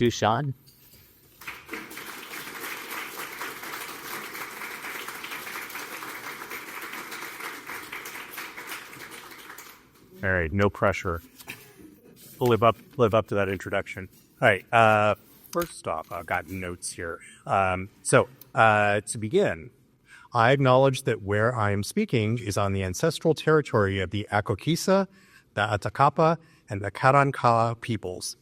Dushan. All right, no pressure. We'll live up to that introduction. All right, first off, I've got notes here. To begin, I acknowledge that where I am speaking is on the ancestral territory of the Akokisa, the Atakapa, and the Karankala peoples.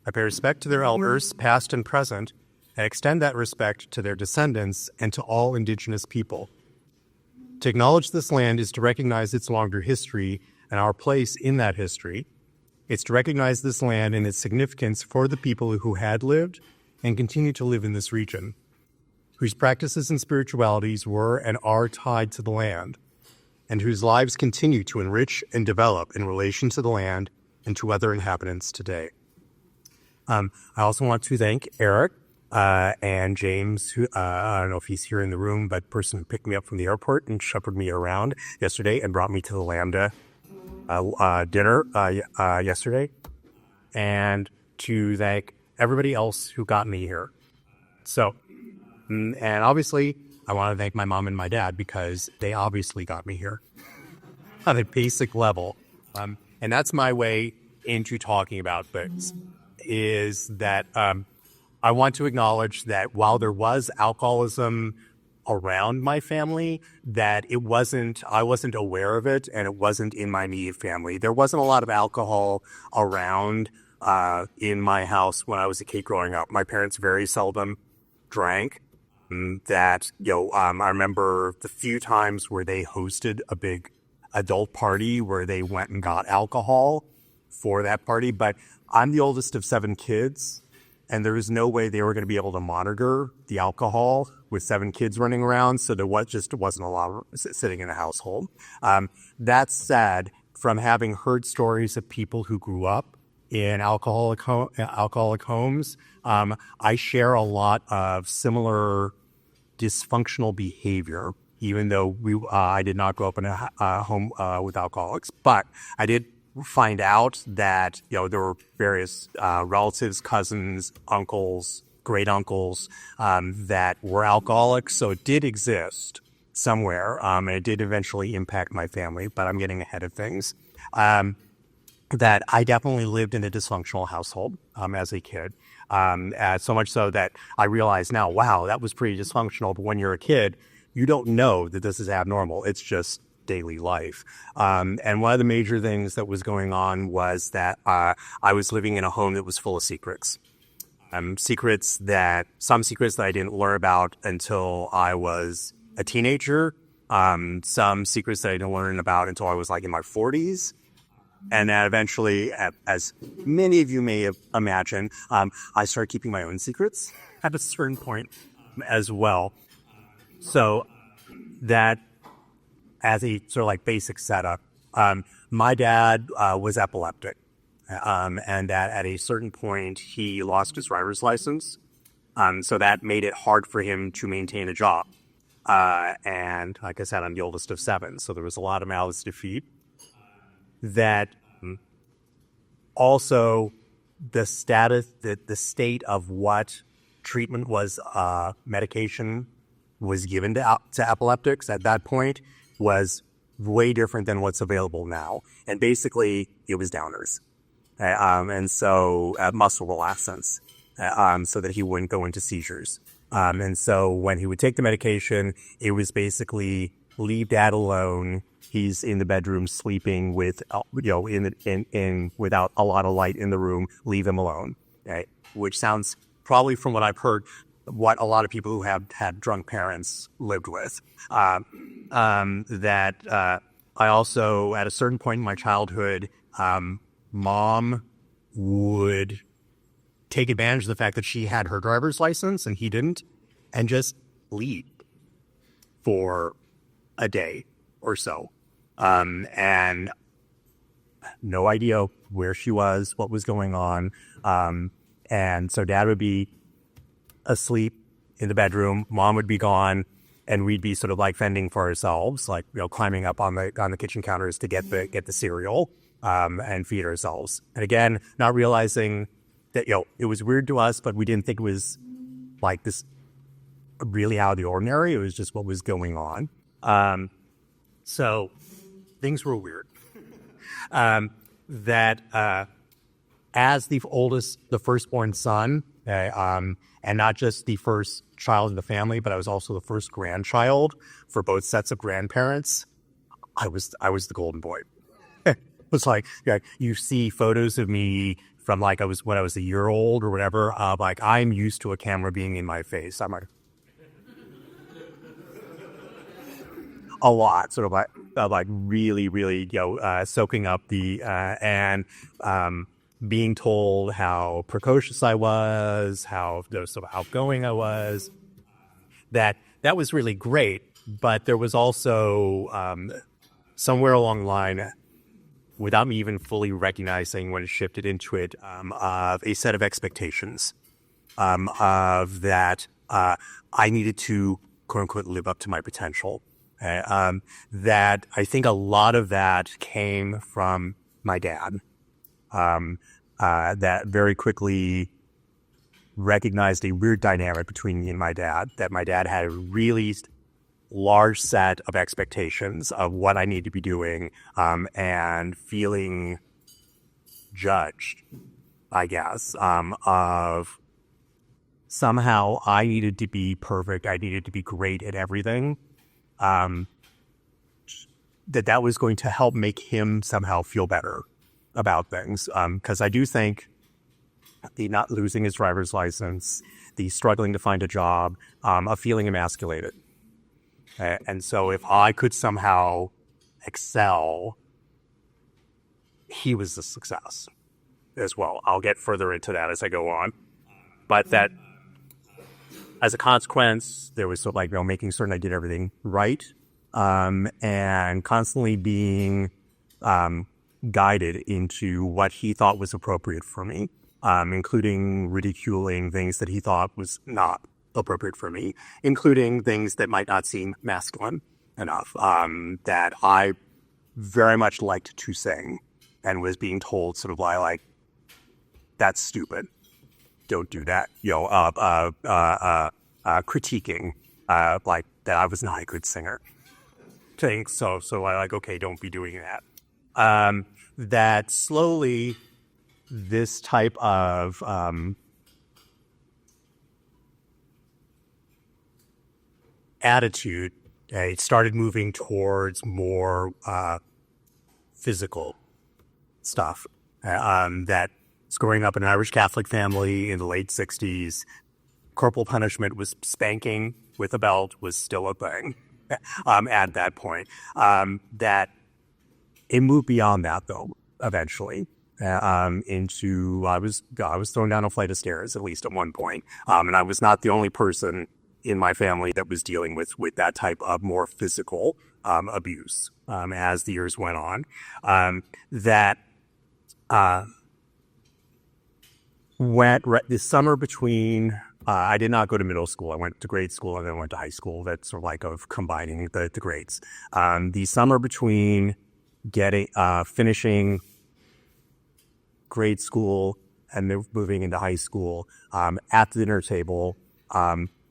I pay respect to their elders, past and present, and extend that respect to their descendants and to all indigenous people. To acknowledge this land is to recognize its longer history and our place in that history. It's to recognize this land and its significance for the people who had lived and continue to live in this region, whose practices and spiritualities were and are tied to the land, and whose lives continue to enrich and develop in relation to the land and to other inhabitants today. I also want to thank Eric and James, who I don't know if he's here in the room, but the person who picked me up from the airport and shepherded me around yesterday and brought me to the Lambda dinner yesterday, and to thank everybody else who got me here. So, and obviously, I want to thank my mom and my dad because they obviously got me here on a basic level. And that's my way into talking about this, is that I want to acknowledge that while there was alcoholism around my family, that I wasn't aware of it, and it wasn't in my immediate family. There wasn't a lot of alcohol around in my house when I was a kid growing up. My parents very seldom drank. I remember the few times where they hosted a big adult party where they went and got alcohol for that party. But I'm the oldest of 7 kids, and there was no way they were going to be able to monitor the alcohol with 7 kids running around. So there wasn't a lot of sitting in a household. That said, from having heard stories of people who grew up in alcoholic homes, I share a lot of similar dysfunctional behavior, even though I did not grow up in a home with alcoholics. But I did find out that there were various relatives, cousins, uncles, great uncles that were alcoholics. So it did exist somewhere, and it did eventually impact my family. But I'm getting ahead of things. That I definitely lived in a dysfunctional household as a kid. So much so that I realize now, wow, that was pretty dysfunctional. But when you're a kid, you don't know that this is abnormal. It's just daily life. And one of the major things that was going on was that I was living in a home that was full of secrets. Secrets that I didn't learn about until I was a teenager. Some secrets that I didn't learn about until I was like in my 40s. And that eventually, as many of you may have imagined, I started keeping my own secrets at a certain point as well. So that, as a sort of like basic setup, my dad was epileptic. And that at a certain point, he lost his driver's license. So that made it hard for him to maintain a job. And like I said, I'm the oldest of 7. So there was a lot of malice defeat. That also the state of what treatment was, medication was given to epileptics at that point was way different than what's available now. And basically it was downers. And so muscle relaxants, so that he wouldn't go into seizures. And so when he would take the medication, it was basically leave dad alone. He's in the bedroom sleeping with, without a lot of light in the room. Leave him alone. Right? Which sounds probably, from what I've heard, what a lot of people who have had drunk parents lived with. I also, at a certain point in my childhood, mom would take advantage of the fact that she had her driver's license and he didn't, and just leave for a day or so. And no idea where she was, what was going on. And so dad would be asleep in the bedroom, mom would be gone, and we'd be sort of like fending for ourselves, like, climbing up on the kitchen counters to get the cereal, and feed ourselves. And again, not realizing that, it was weird to us, but we didn't think it was like this really out of the ordinary. It was just what was going on. So things were weird. As the firstborn son, and not just the first child in the family, but I was also the first grandchild for both sets of grandparents. I was the golden boy. It was like, you see photos of me from when I was a year old or whatever. I'm used to a camera being in my face. I'm like a lot, sort of really, really, soaking up the and being told how precocious I was, how sort of outgoing I was. That was really great, but there was also somewhere along the line, without me even fully recognizing when it shifted into it, of a set of expectations of that I needed to, quote unquote, live up to my potential. That I think a lot of that came from my dad, that very quickly recognized a weird dynamic between me and my dad, that my dad had a really large set of expectations of what I need to be doing, and feeling judged, I guess, of somehow I needed to be perfect. I needed to be great at everything. That was going to help make him somehow feel better about things. Because I do think the not losing his driver's license, the struggling to find a job, of feeling emasculated. And so if I could somehow excel, he was a success as well. I'll get further into that as I go on. But that, as a consequence, there was sort of making certain I did everything right, and constantly being guided into what he thought was appropriate for me, including ridiculing things that he thought was not appropriate for me, including things that might not seem masculine enough, that I very much liked to sing and was being told sort of like that's stupid. Don't do that. Critiquing, that I was not a good singer. So I okay, don't be doing that. That slowly this type of, attitude, it started moving towards more, physical stuff. That growing up in an Irish Catholic family in the late 60s, corporal punishment was spanking with a belt was still a thing at that point. That it moved beyond that, though, eventually, into I was thrown down a flight of stairs, at least at one point. And I was not the only person in my family that was dealing with that type of more physical abuse as the years went on. This summer between, I did not go to middle school. I went to grade school and then went to high school. That's sort of of combining the grades. The summer between finishing grade school and then moving into high school, at the dinner table,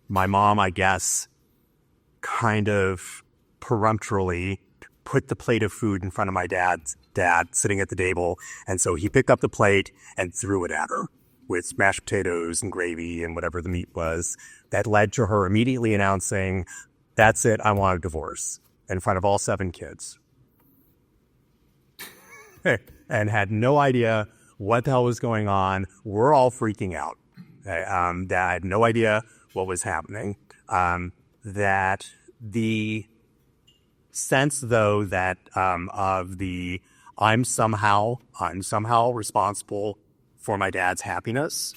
my mom, I guess, kind of peremptorily put the plate of food in front of my dad sitting at the table. And so he picked up the plate and threw it at her with mashed potatoes and gravy and whatever the meat was. That led to her immediately announcing, "That's it, I want a divorce," in front of all 7 kids. And had no idea what the hell was going on. We're all freaking out. That I had no idea what was happening. That the sense, though, that of the I'm somehow responsible for my dad's happiness,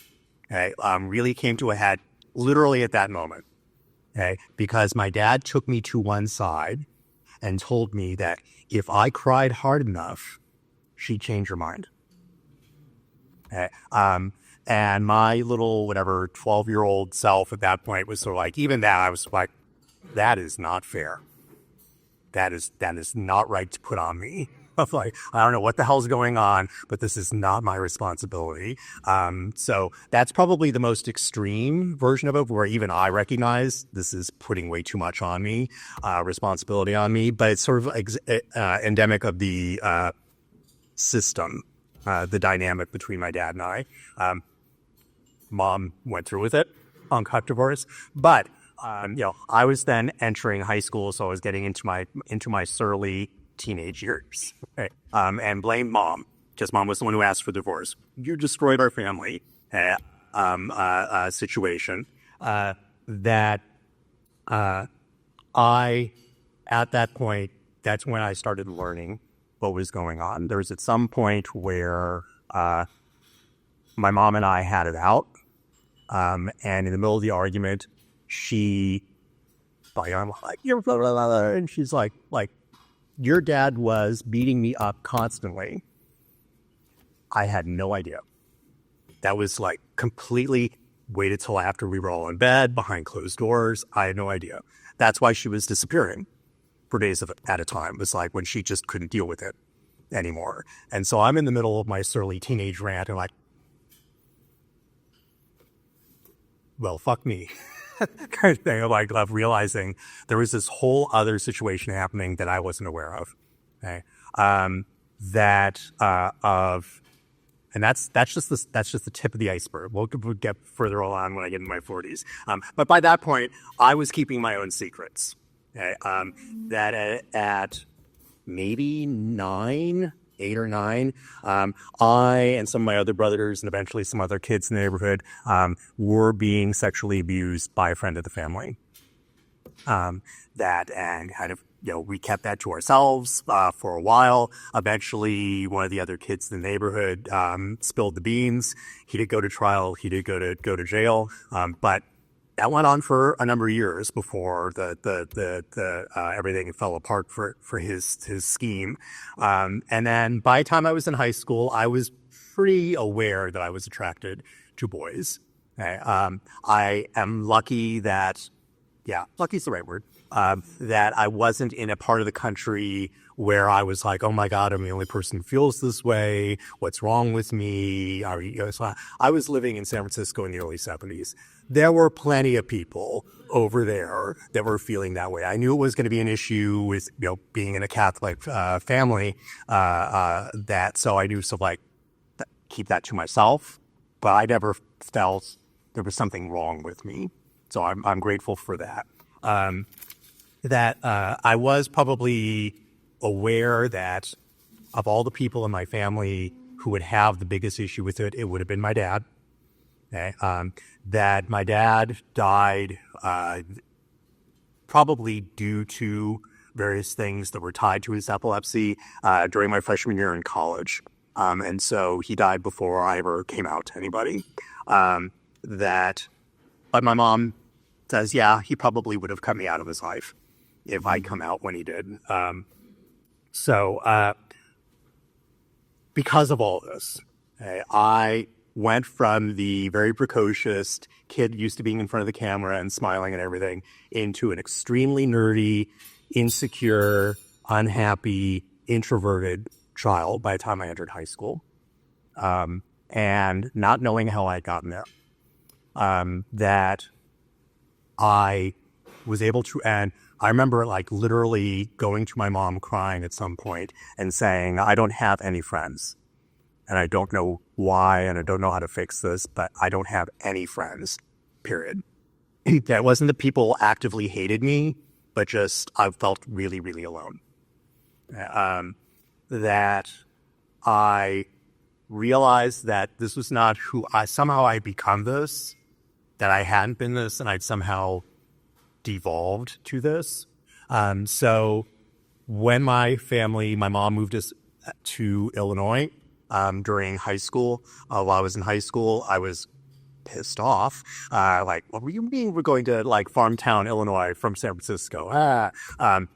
really came to a head literally at that moment. Because my dad took me to one side and told me that if I cried hard enough, she'd change her mind. And my little, 12-year-old self at that point was sort of even that, I was like, that is not fair. That is not right to put on me. of like, I don't know what the hell's going on, but this is not my responsibility. So that's probably the most extreme version of it, where even I recognize this is putting way too much on me, responsibility on me. But it's sort of endemic of the system, the dynamic between my dad and I. Mom went through with it on cut divorce, but I was then entering high school, so I was getting into my surly teenage years, right? And blame mom, because mom was the one who asked for divorce. You destroyed our family situation. That I, at that point, that's when I started learning what was going on. There was at some point where my mom and I had it out, and in the middle of the argument, I'm like, you're blah, blah, blah, and she's like, your dad was beating me up constantly. I had no idea. That was like completely waited till after we were all in bed behind closed doors. I had no idea. That's why she was disappearing for days at a time. It was like when she just couldn't deal with it anymore. And so I'm in the middle of my surly teenage rant and like, well, fuck me. Kind of thing of realizing there was this whole other situation happening that I wasn't aware of. Okay. And that's just the tip of the iceberg. We'll get further on when I get in my 40s. But by that point, I was keeping my own secrets. Okay. That at maybe 8 or 9, I and some of my other brothers and eventually some other kids in the neighborhood were being sexually abused by a friend of the family. We kept that to ourselves for a while. Eventually, one of the other kids in the neighborhood spilled the beans. He did go to trial. He did go to jail. But that went on for a number of years before the everything fell apart for his scheme. And then by the time I was in high school, I was pretty aware that I was attracted to boys. Okay? I am lucky that, lucky is the right word, that I wasn't in a part of the country where I was like, oh my God, I'm the only person who feels this way. What's wrong with me? So I was living in San Francisco in the early 70s. There were plenty of people over there that were feeling that way. I knew it was going to be an issue with, being in a Catholic family, so I knew keep that to myself, but I never felt there was something wrong with me. So I'm grateful for that. I was probably aware that of all the people in my family who would have the biggest issue with it, it would have been my dad. Okay. That my dad died probably due to various things that were tied to his epilepsy during my freshman year in college. And so he died before I ever came out to anybody. But my mom says, yeah, he probably would have cut me out of his life if I'd come out when he did. Because of all this, I went from the very precocious kid used to being in front of the camera and smiling and everything into an extremely nerdy, insecure, unhappy, introverted child by the time I entered high school. And not knowing how I'd gotten there. That I was able to, and I remember literally going to my mom crying at some point and saying, I don't have any friends. And I don't know why, and I don't know how to fix this, but I don't have any friends, period. That wasn't that people actively hated me, but just I felt really, really alone. That I realized that this was not who somehow I become this, that I hadn't been this, and I'd somehow devolved to this. So when my mom moved us to Illinois during high school, while I was in high school, I was pissed off. What were you mean we're going to Farmtown, Illinois from San Francisco? I'm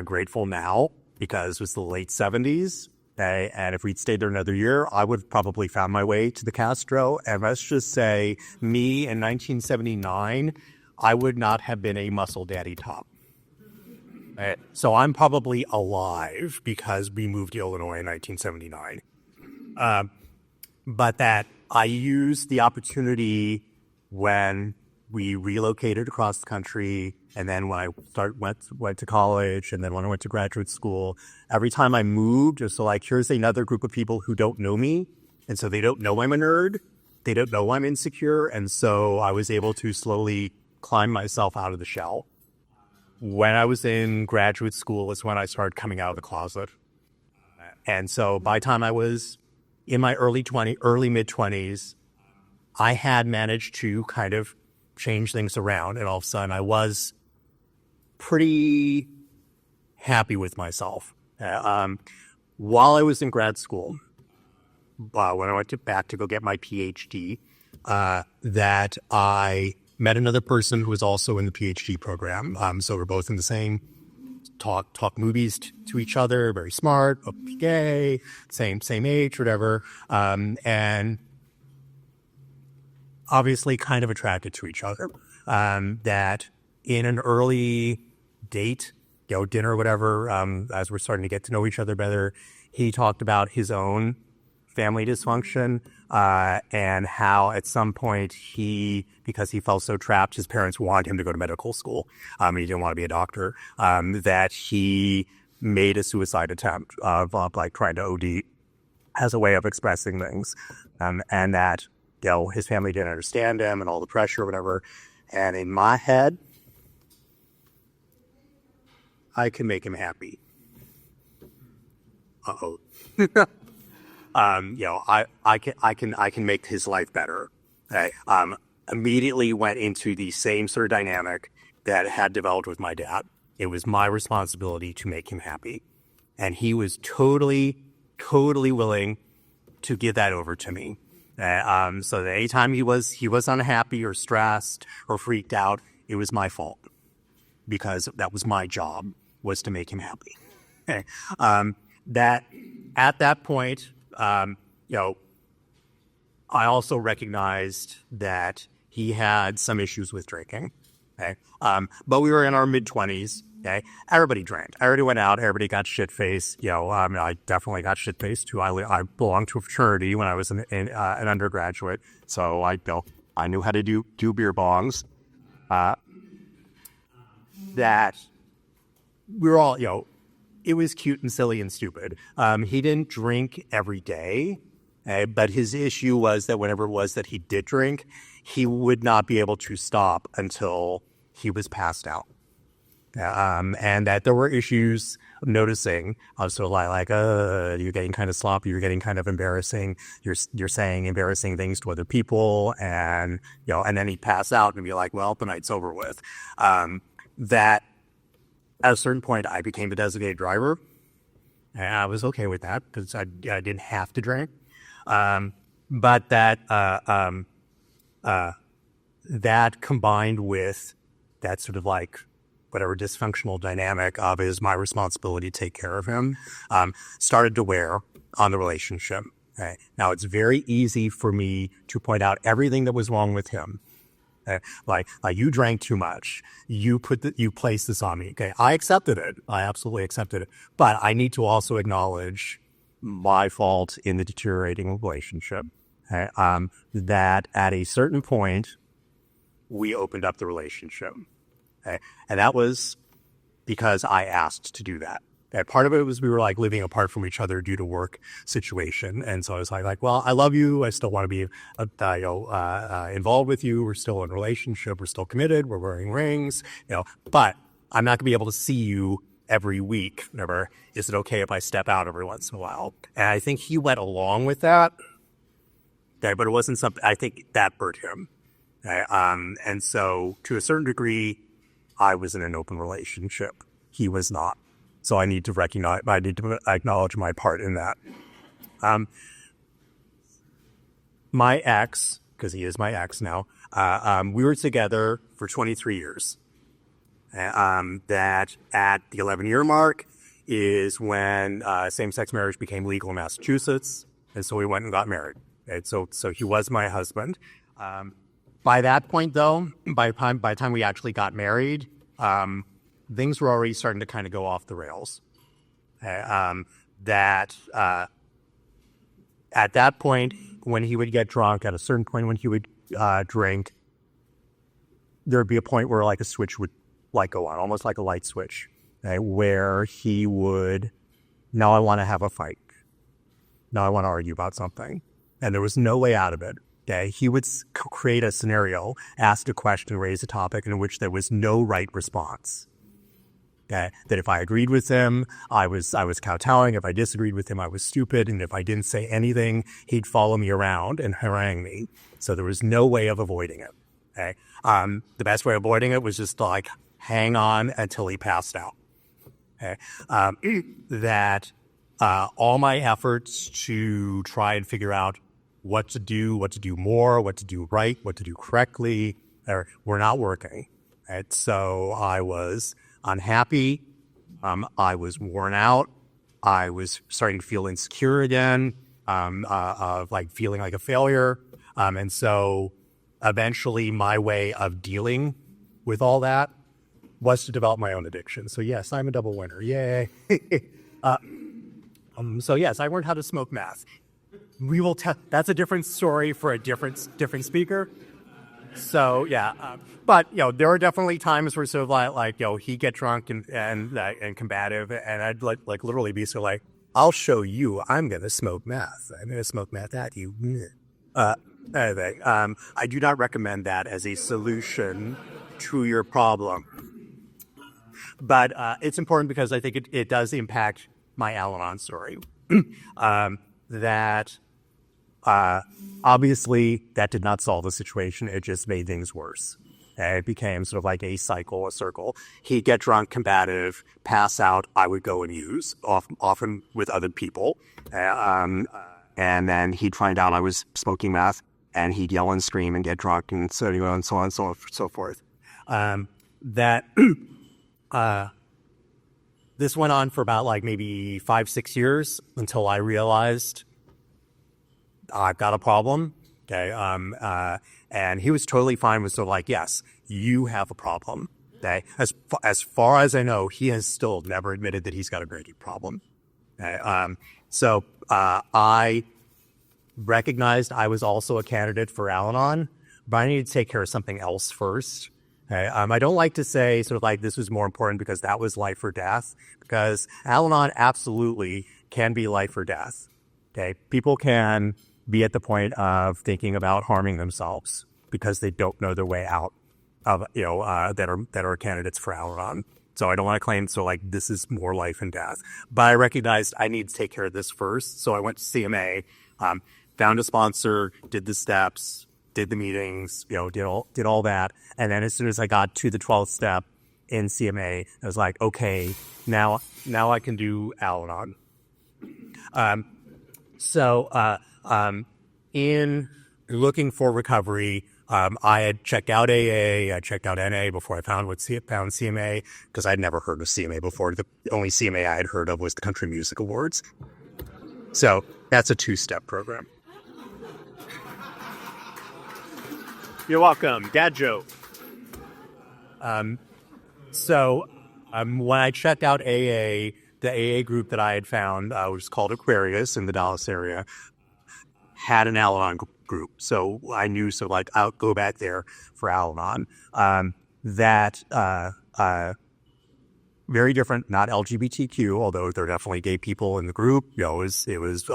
grateful now because it was the late 70s. Okay, and if we'd stayed there another year, I would have probably found my way to the Castro. And let's just say me in 1979, I would not have been a muscle daddy top. So I'm probably alive because we moved to Illinois in 1979. But that I used the opportunity when we relocated across the country, and then when I went to college, and then when I went to graduate school. Every time I moved, just so like here's another group of people who don't know me, and so they don't know I'm a nerd, they don't know I'm insecure, and so I was able to slowly climb myself out of the shell. When I was in graduate school is when I started coming out of the closet, and so by the time I was in my early mid-20s, I had managed to kind of change things around, and all of a sudden I was pretty happy with myself. While I was in grad school, when I went back to go get my PhD, that I met another person who was also in the PhD program. So we're both in the same talk movies to each other, very smart, gay, same age, whatever, and obviously kind of attracted to each other. That in an early date, dinner, whatever, as we're starting to get to know each other better, he talked about his own family dysfunction, and how at some point because he felt so trapped, his parents wanted him to go to medical school. He didn't want to be a doctor. That he made a suicide attempt of like trying to OD as a way of expressing things, and that his family didn't understand him and all the pressure, or whatever. And in my head, I can make him happy. Uh-oh. I can make his life better. Okay. Immediately went into the same sort of dynamic that had developed with my dad. It was my responsibility to make him happy. And he was totally willing to give that over to me. So that anytime he was unhappy or stressed or freaked out, it was my fault, because that was my job, was to make him happy. Okay. That at that point, I also recognized that he had some issues with drinking. Okay. But we were in our mid-20s. Okay. Everybody drank. Everybody went out. Everybody got shit-faced. I definitely got shit-faced too. I belonged to a fraternity when I was an undergraduate. So I knew how to do beer bongs. That we were all, it was cute and silly and stupid. He didn't drink every day, but his issue was that whenever it was that he did drink, he would not be able to stop until he was passed out. And that there were issues noticing, so you're getting kind of sloppy, you're getting kind of embarrassing, you're saying embarrassing things to other people, and and then he'd pass out and be like, well, the night's over with. That at a certain point, I became the designated driver, and I was okay with that because I didn't have to drink. But that combined with that sort of like whatever dysfunctional dynamic of is my responsibility to take care of him, started to wear on the relationship. Okay? Now, it's very easy for me to point out everything that was wrong with him. Like you drank too much. You placed this on me. Okay, I accepted it. I absolutely accepted it. But I need to also acknowledge my fault in the deteriorating relationship. Okay? That at a certain point, we opened up the relationship. Okay? And that was because I asked to do that. Part of it was we were like living apart from each other due to work situation. And so I was like, well, I love you. I still want to be involved with you. We're still in a relationship. We're still committed. We're wearing rings, but I'm not going to be able to see you every week. Never. Is it okay if I step out every once in a while? And I think he went along with that. Okay, but it wasn't something, I think that hurt him. Okay, and so to a certain degree, I was in an open relationship. He was not. So I need to acknowledge my part in that. My ex, because he is my ex now, we were together for 23 years. That at the 11-year mark is when same-sex marriage became legal in Massachusetts, and so we went and got married. And so he was my husband. By that point, though, by the time we actually got married, things were already starting to kind of go off the rails. At that point, when he would get drunk, at a certain point when he would drink, there'd be a point where like a switch would like go on, almost like a light switch, where he would, now I want to have a fight. Now I want to argue about something. And there was no way out of it. Okay? He would create a scenario, ask a question, raise a topic in which there was no right response. Okay? That if I agreed with him, I was kowtowing. If I disagreed with him, I was stupid. And if I didn't say anything, he'd follow me around and harangue me. So there was no way of avoiding it. Okay? The best way of avoiding it was just to like hang on until he passed out. Okay? That all my efforts to try and figure out what to do more, what to do right, what to do correctly, were not working. And so I was unhappy. I was worn out. I was starting to feel insecure again, of like feeling like a failure. And so eventually my way of dealing with all that was to develop my own addiction. So yes, I'm a double winner. Yay. So yes, I learned how to smoke meth. We will that's a different story for a different speaker. So yeah, but there are definitely times where sort of like he'd get drunk and combative, and I'd like literally be so like, I'll show you, I'm gonna smoke meth. I'm gonna smoke meth at you. Anyway, I do not recommend that as a solution to your problem. But it's important because I think it does impact my Al-Anon story. That obviously that did not solve the situation. It just made things worse. It became sort of like a cycle, a circle. He'd get drunk, combative, pass out. I would go and use, often with other people. And then he'd find out I was smoking meth, and he'd yell and scream and get drunk, and so on and so on and so forth. This went on for about like maybe 5-6 years until I realized I've got a problem. Okay. And he was totally fine with sort of like, yes, you have a problem. Okay. As far as I know, he has still never admitted that he's got a drinking problem. Okay. So I recognized I was also a candidate for Al-Anon, but I needed to take care of something else first. Okay. I don't like to say sort of like this was more important because that was life or death, because Al-Anon absolutely can be life or death. Okay. People can be at the point of thinking about harming themselves because they don't know their way out of, that are candidates for Al-Anon. So I don't want to claim, so like this is more life and death, but I recognized I need to take care of this first. So I went to CMA, found a sponsor, did the steps, did the meetings, did all that. And then as soon as I got to the 12th step in CMA, I was like, okay, now I can do Al-Anon. In looking for recovery, I had checked out AA, I checked out NA before I found CMA, because I'd never heard of CMA before. The only CMA I had heard of was the Country Music Awards. So that's a 2-step program. You're welcome. Dad joke. When I checked out AA, the AA group that I had found, which was called Aquarius in the Dallas area, had an Al-Anon group. So I knew, so like, I'll go back there for Al-Anon. Very different, not LGBTQ, although there are definitely gay people in the group. It was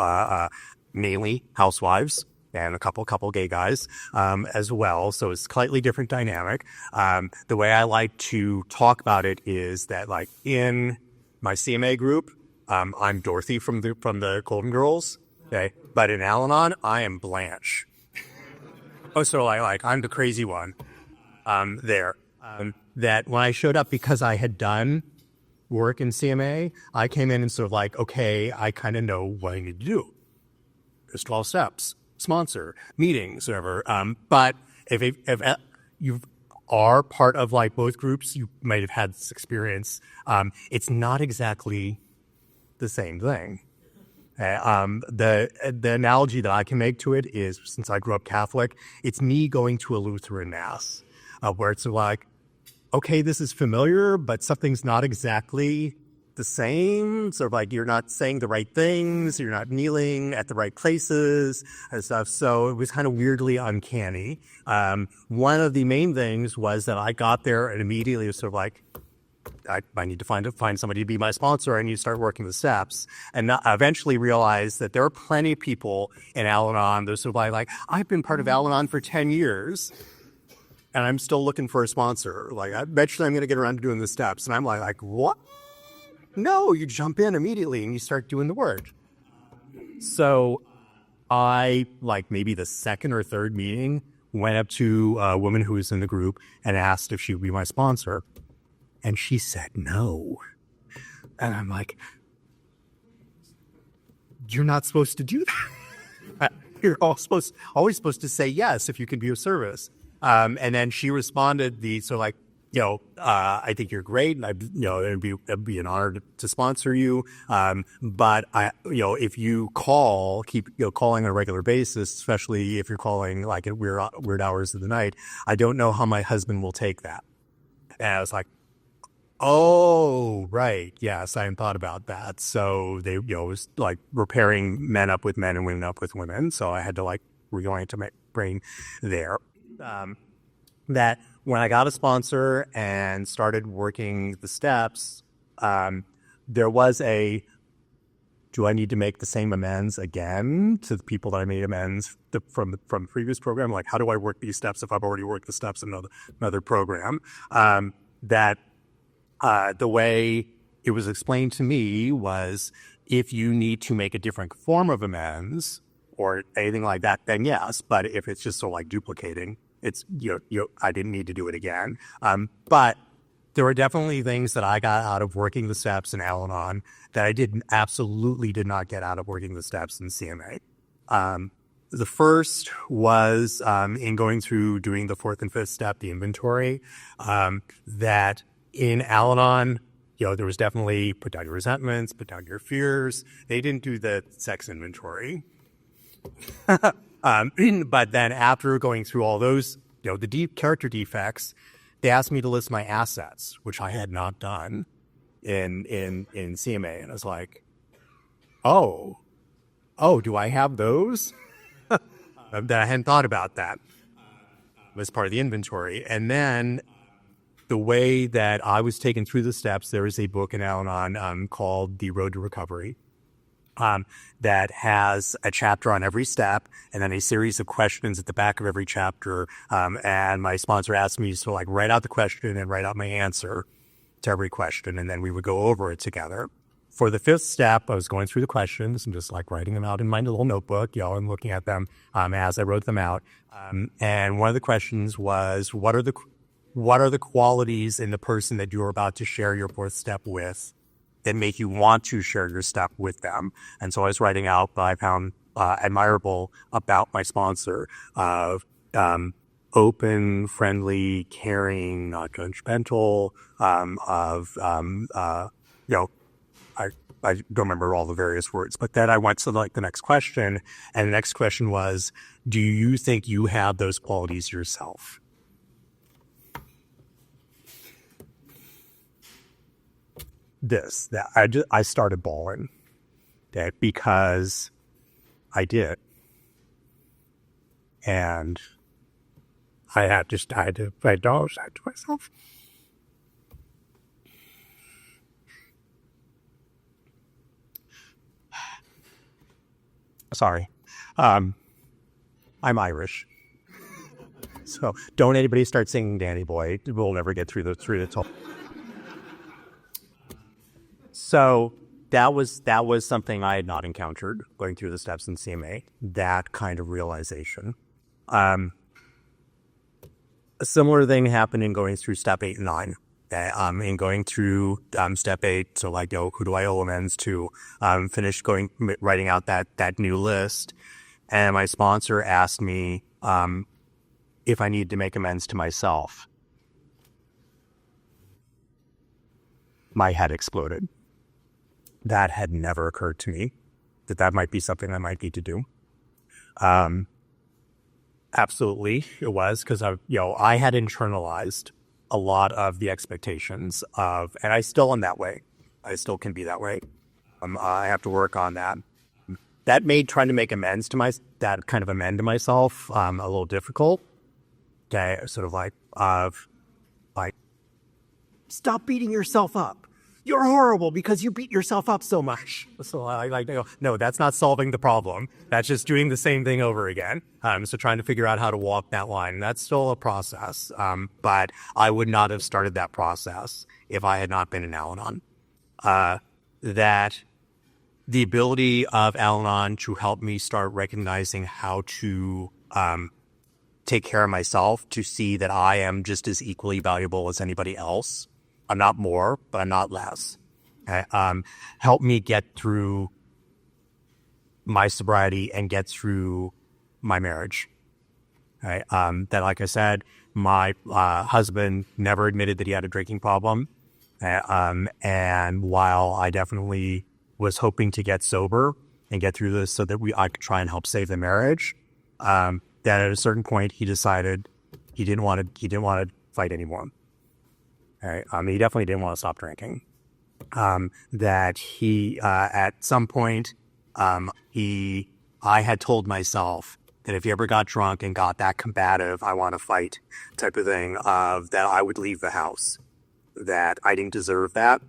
mainly housewives and a couple gay guys as well. So it's a slightly different dynamic. The way I like to talk about it is that, like, in my CMA group, I'm Dorothy from the Golden Girls. Okay, but in Al-Anon, I am Blanche. So I'm the crazy one there. That when I showed up, because I had done work in CMA, I came in and sort of like, okay, I kind of know what I need to do. There's 12 steps. Sponsor, meetings, whatever. But if you are part of like both groups, you might have had this experience. It's not exactly the same thing. The analogy that I can make to it is, since I grew up Catholic, it's me going to a Lutheran mass, where it's like, okay, this is familiar, but something's not exactly the same. Sort of like you're not saying the right things, you're not kneeling at the right places and stuff. So it was kind of weirdly uncanny. One of the main things was that I got there and immediately was sort of like, I need to find somebody to be my sponsor. I need to start working the steps, and eventually realized that there are plenty of people in Al-Anon. Those sort of like I've been part of Al-Anon for 10 years, and I'm still looking for a sponsor. Like eventually, I'm going to get around to doing the steps, and I'm like what? No, you jump in immediately and you start doing the work. So I, like maybe the second or third meeting, went up to a woman who was in the group and asked if she would be my sponsor. And she said no. And I'm like, you're not supposed to do that. You're always supposed to say yes if you can be of service. And then she responded I think you're great, and it'd be an honor to sponsor you. But if you keep calling on a regular basis, especially if you're calling like at weird hours of the night, I don't know how my husband will take that. And I was like, oh, right. Yes, I hadn't thought about that. So they, it was like repairing men up with men and women up with women. So I had to like reorient my brain there. That when I got a sponsor and started working the steps, there was do I need to make the same amends again to the people that I made amends from the previous program? Like, how do I work these steps if I've already worked the steps in another program? The way it was explained to me was if you need to make a different form of amends or anything like that, then yes. But if it's just so like duplicating, it's, I didn't need to do it again. But there were definitely things that I got out of working the steps in Al-Anon that I absolutely did not get out of working the steps in CMA. The first was in going through doing the fourth and fifth step, the inventory, that in Al-Anon, there was definitely put down your resentments, put down your fears. They didn't do the sex inventory. But then after going through all those, the deep character defects, they asked me to list my assets, which I had not done in CMA. And I was like, oh, do I have those? That I hadn't thought about that as part of the inventory. And then the way that I was taken through the steps, there is a book in Al-Anon called The Road to Recovery. That has a chapter on every step and then a series of questions at the back of every chapter. And my sponsor asked me to like write out the question and write out my answer to every question. And then we would go over it together. For the fifth step, I was going through the questions and just like writing them out in my little notebook, and looking at them as I wrote them out. And one of the questions was, what are the qualities in the person that you're about to share your fourth step with that make you want to share your step with them? And so I was writing out what I found admirable about my sponsor of open, friendly, caring, not judgmental, I don't remember all the various words, but then I went to like the next question, and the next question was, do you think you have those qualities yourself? I started bawling because I did. And I had to acknowledge that to myself. Sorry. I'm Irish. So don't anybody start singing Danny Boy. We'll never get through the top. So that was something I had not encountered going through the steps in CMA, that kind of realization. A similar thing happened in going through step 8 and 9. In going through step 8, so like, who do I owe amends to? Finished writing out that new list, and my sponsor asked me if I needed to make amends to myself. My head exploded. That had never occurred to me, that might be something I might need to do. Absolutely, it was, because I had internalized a lot of the expectations of, and I still am that way. I still can be that way. I have to work on that. That made trying to make amends to that kind of amend to myself a little difficult. Okay, sort of like, stop beating yourself up. You're horrible because you beat yourself up so much. So I like to go, no, that's not solving the problem. That's just doing the same thing over again. So trying to figure out how to walk that line. That's still a process. But I would not have started that process if I had not been in Al-Anon. That the ability of Al-Anon to help me start recognizing how to take care of myself, to see that I am just as equally valuable as anybody else. I'm not more, but I'm not less. Okay? Help me get through my sobriety and get through my marriage. Okay? That, like I said, my husband never admitted that he had a drinking problem. And while I definitely was hoping to get sober and get through this so that I could try and help save the marriage, that at a certain point he decided he didn't want to fight anymore. Right. He definitely didn't want to stop drinking. That he, at some point, I had told myself that if he ever got drunk and got that combative, I want to fight type of thing, that I would leave the house, that I didn't deserve that.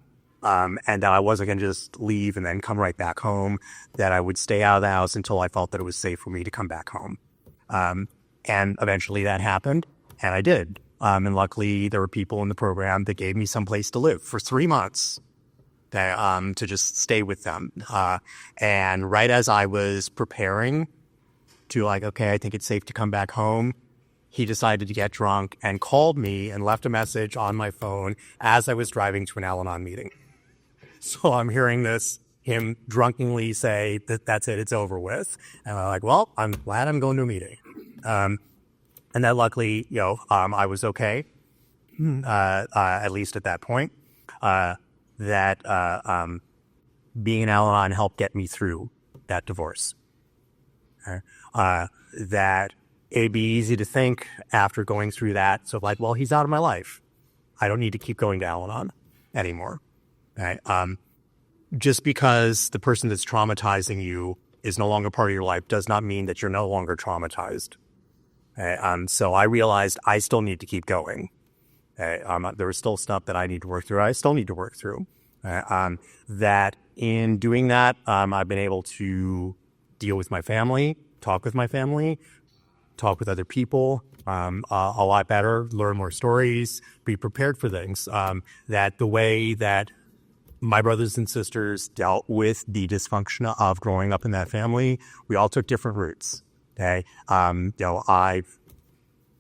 And that I wasn't going to just leave and then come right back home, that I would stay out of the house until I felt that it was safe for me to come back home. And eventually that happened, and I did. And luckily, there were people in the program that gave me some place to live for 3 months to just stay with them. And right as I was preparing to okay, I think it's safe to come back home, he decided to get drunk and called me and left a message on my phone as I was driving to an Al-Anon meeting. So I'm hearing him drunkenly say that's it, it's over with. And I'm like, well, I'm glad I'm going to a meeting. And that luckily, I was okay, at least at that point, that being an Al-Anon helped get me through that divorce. That it'd be easy to think after going through that, so well, he's out of my life. I don't need to keep going to Al-Anon anymore. Right? Just because the person that's traumatizing you is no longer part of your life does not mean that you're no longer traumatized. So I realized I still need to keep going. There was still stuff that I need to work through. I still need to work through. That in doing that, I've been able to deal with my family, talk with my family, talk with other people a lot better, learn more stories, be prepared for things. That the way that my brothers and sisters dealt with the dysfunction of growing up in that family, we all took different routes. Okay. I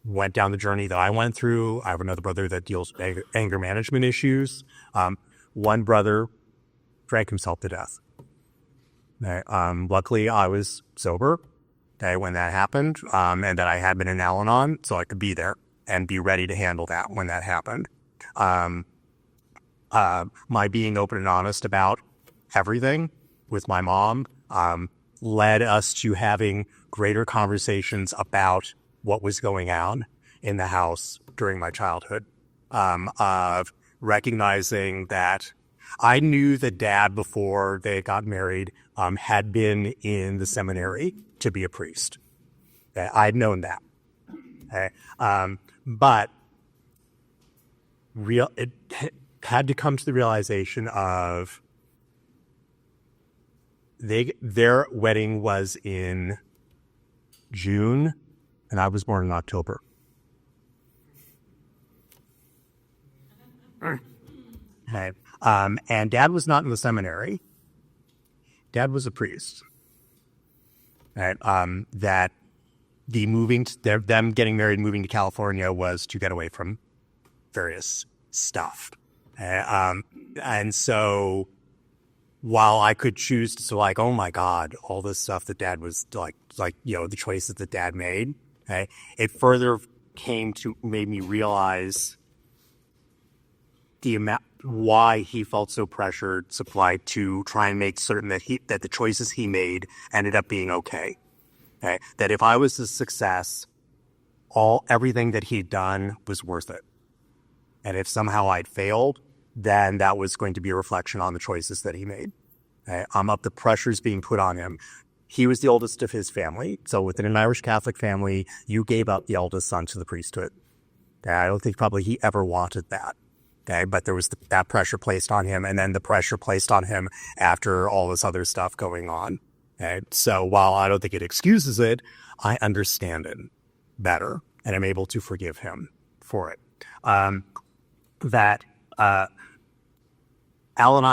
went down the journey that I went through. I have another brother that deals with anger management issues. One brother drank himself to death. Okay. Luckily, I was sober when that happened, and that I had been in Al-Anon, so I could be there and be ready to handle that when that happened. My being open and honest about everything with my mom led us to having greater conversations about what was going on in the house during my childhood, of recognizing that I knew that Dad, before they got married, had been in the seminary to be a priest. Okay? I'd known that. Okay? But it had to come to the realization of their wedding was in June, and I was born in October. Okay. And Dad was not in the seminary. Dad was a priest. Right. That them getting married and moving to California was to get away from various stuff. And so while I could choose to oh my God, all this stuff that Dad was the choices that Dad made, okay, it further made me realize the amount, why he felt so pressured, to try and make certain that the choices he made ended up being okay. Okay, that if I was a success, everything that he'd done was worth it. And if somehow I'd failed, then that was going to be a reflection on the choices that he made. Okay? The pressure's being put on him. He was the oldest of his family. So within an Irish Catholic family, you gave up the eldest son to the priesthood. Okay? I don't think probably he ever wanted that. Okay, but there was that pressure placed on him, and then the pressure placed on him after all this other stuff going on. Okay, so while I don't think it excuses it, I understand it better, and I'm able to forgive him for it. Al-Anon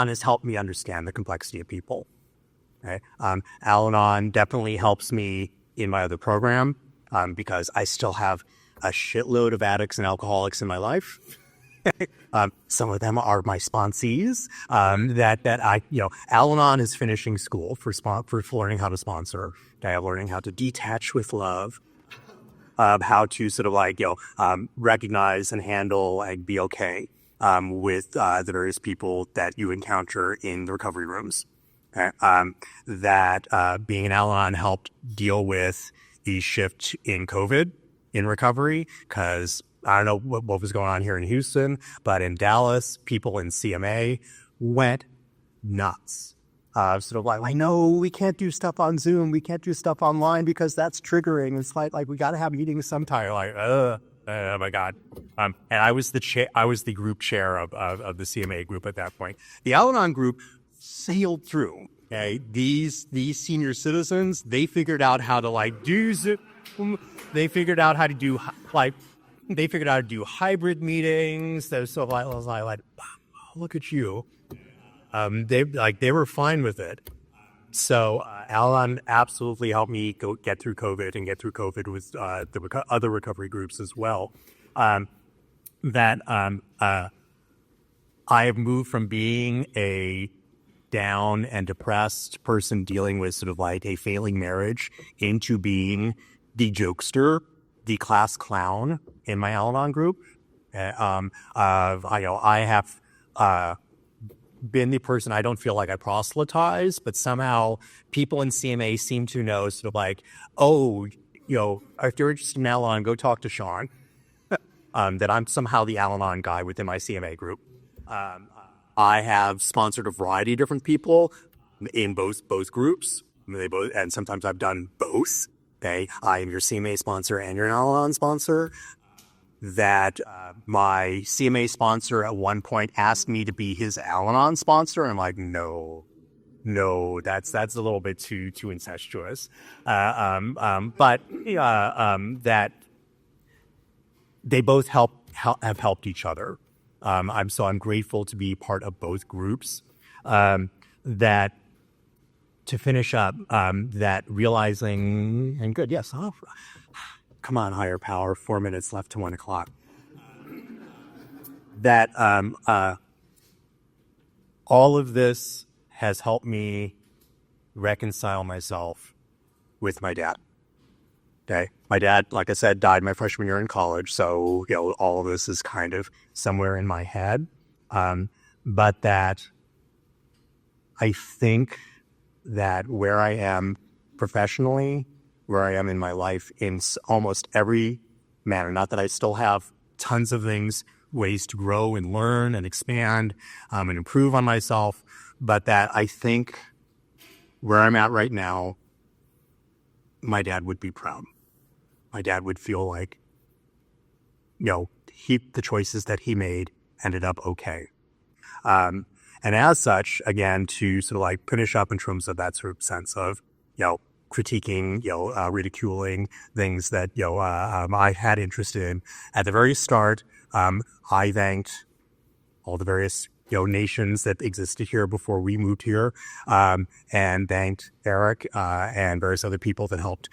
has helped me understand the complexity of people. Okay, Al-Anon definitely helps me in my other program because I still have a shitload of addicts and alcoholics in my life. Some of them are my sponsees. Al-Anon is finishing school for learning how to sponsor. Okay, learning how to detach with love, how to sort of recognize and handle and be okay with the various people that you encounter in the recovery rooms. Okay? Being an Al-Anon helped deal with the shift in COVID in recovery because I don't know what was going on here in Houston, but in Dallas, people in CMA went nuts. I know we can't do stuff on Zoom. We can't do stuff online because that's triggering. It's like we got to have meetings sometime. Oh my God. And I was the group chair of the CMA group at that point. The Al-Anon group sailed through. Okay, these senior citizens, they figured out how to do Zoom. They figured out how to do They figured out how to do hybrid meetings. I was like, wow, look at you. They were fine with it. So Al-Anon absolutely helped me get through COVID and get through COVID with the other recovery groups as well. I have moved from being a down and depressed person dealing with sort of like a failing marriage into being the jokester, the class clown in my Al-Anon group. I have been the person, I don't feel like I proselytize, but somehow people in CMA seem to know sort of like, if you're interested in Al-Anon, go talk to Sean. That I'm somehow the Al-Anon guy within my CMA group. I have sponsored a variety of different people in both groups. And sometimes I've done both. Okay, I am your CMA sponsor and your Al-Anon sponsor. My CMA sponsor at one point asked me to be his Al-Anon sponsor. And I'm like, no, that's a little bit too incestuous. But they both have helped each other. I'm grateful to be part of both groups. To finish up, that realizing, and good, yes, come on, higher power, 4 minutes left to 1 o'clock. All of this has helped me reconcile myself with my dad. Okay, my dad, like I said, died my freshman year in college, so all of this is kind of somewhere in my head. But that I think that where I am professionally, where I am in my life, in almost every manner, not that I still have tons of ways to grow and learn and expand and improve on myself, but that I think where I'm at right now, my dad would be proud. My dad would feel like, the choices that he made ended up okay. And as such, again, to sort of like finish up in terms of that sort of sense of, critiquing, ridiculing things that, I had interest in. At the very start, I thanked all the various, nations that existed here before we moved here, and thanked Eric and various other people that helped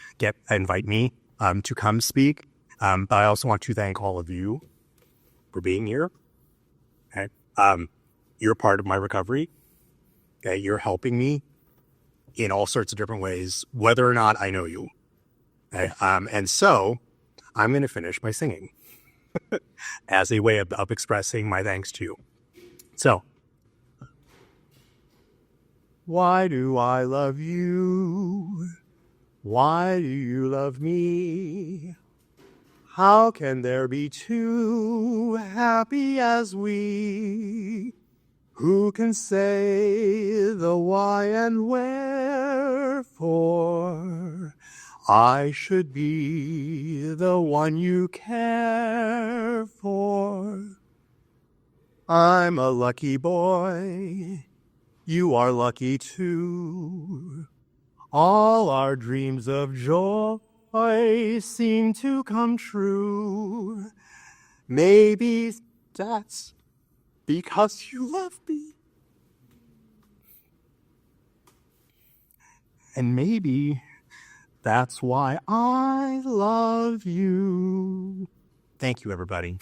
invite me to come speak. But I also want to thank all of you for being here. Okay. You're part of my recovery. Okay. You're helping me in all sorts of different ways, whether or not I know you. Okay. And so I'm going to finish by singing as a way of expressing my thanks to you. So, why do I love you? Why do you love me? How can there be two happy as we. Who can say the why and wherefore? I should be the one you care for. I'm a lucky boy. You are lucky too. All our dreams of joy seem to come true. Maybe that's because you love me. And maybe that's why I love you. Thank you, everybody.